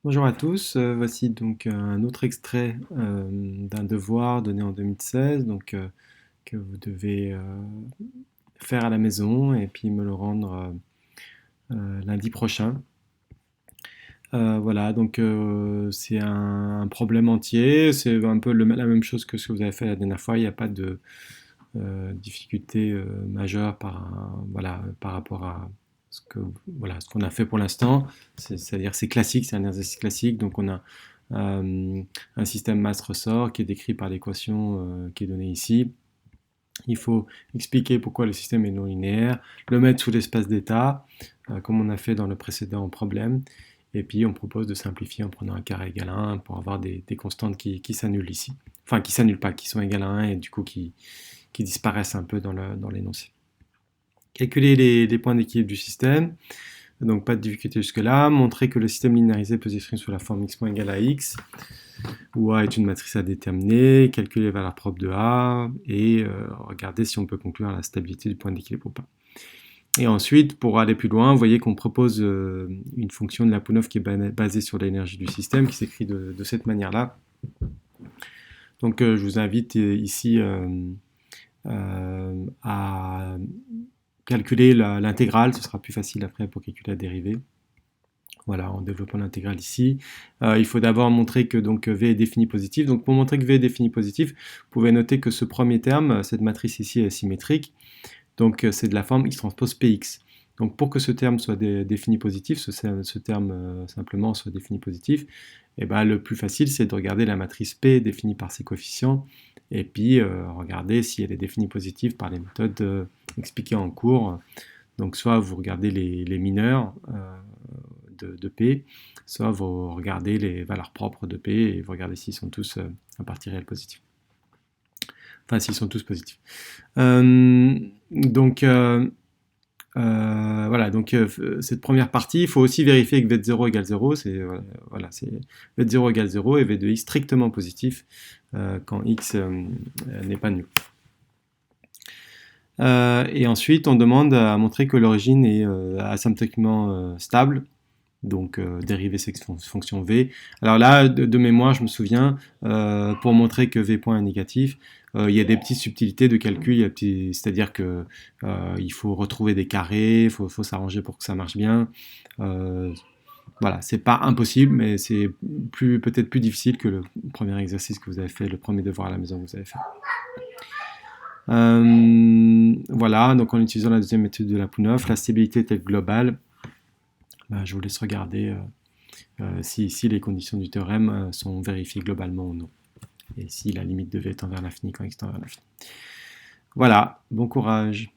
Bonjour à tous, voici donc un autre extrait d'un devoir donné en 2016, que vous devez faire à la maison et puis me le rendre lundi prochain. Voilà, donc c'est un problème entier, c'est un peu la même chose que ce que vous avez fait la dernière fois, il n'y a pas de difficulté majeure voilà, par rapport à voilà, ce qu'on a fait pour l'instant. C'est-à-dire c'est classique, c'est un exercice classique, donc on a un système masse-ressort qui est décrit par l'équation qui est donnée ici. Il faut expliquer pourquoi le système est non linéaire, le mettre sous l'espace d'état, comme on a fait dans le précédent problème, et puis on propose de simplifier en prenant un carré égal à 1 pour avoir des constantes qui s'annulent ici. Enfin, qui s'annulent pas, qui sont égales à 1 et du coup qui disparaissent un peu dans l'énoncé. Calculer les points d'équilibre du système, donc pas de difficulté jusque-là. Montrer que le système linéarisé peut s'exprimer sous la forme x égale à x, où A est une matrice à déterminer, calculer les valeurs propres de A, et regarder si on peut conclure à la stabilité du point d'équilibre ou pas. Et ensuite, pour aller plus loin, vous voyez qu'on propose une fonction de Lyapunov qui est basée sur l'énergie du système, qui s'écrit de cette manière-là. Donc je vous invite ici à calculer l'intégrale, ce sera plus facile après pour calculer la dérivée. Voilà, en développant l'intégrale ici. Il faut d'abord montrer que donc, V est défini positif. Donc pour montrer que V est défini positif, vous pouvez noter que ce premier terme, cette matrice ici est symétrique. Donc c'est de la forme X transpose PX. Donc pour que ce terme soit défini positif, ce terme simplement soit défini positif, et ben, le plus facile c'est de regarder la matrice P définie par ses coefficients et puis regarder si elle est définie positive par les méthodes expliquées en cours. Donc soit vous regardez les mineurs de P, soit vous regardez les valeurs propres de P et vous regardez s'ils sont tous à partie réelle positive. Enfin, s'ils sont tous positifs. Donc, voilà, donc cette première partie, il faut aussi vérifier que V0 égale 0, voilà, V0 égale 0 et V de x strictement positif quand x n'est pas nul. Et ensuite, on demande à montrer que l'origine est asymptotiquement stable, donc dériver cette fonction V. Alors là, de mémoire, je me souviens, pour montrer que V point est négatif, il y a des petites subtilités de calcul, c'est-à-dire que il faut retrouver des carrés, il faut s'arranger pour que ça marche bien. Voilà, c'est pas impossible, mais c'est peut-être plus difficile que le premier exercice que vous avez fait, le premier devoir à la maison que vous avez fait. Voilà, donc en utilisant la deuxième méthode de Lyapunov, la stabilité est-elle globale? Ben, je vous laisse regarder si les conditions du théorème sont vérifiées globalement ou non. Et si la limite de V tend vers l'infini quand x tend vers l'infini. Voilà, bon courage.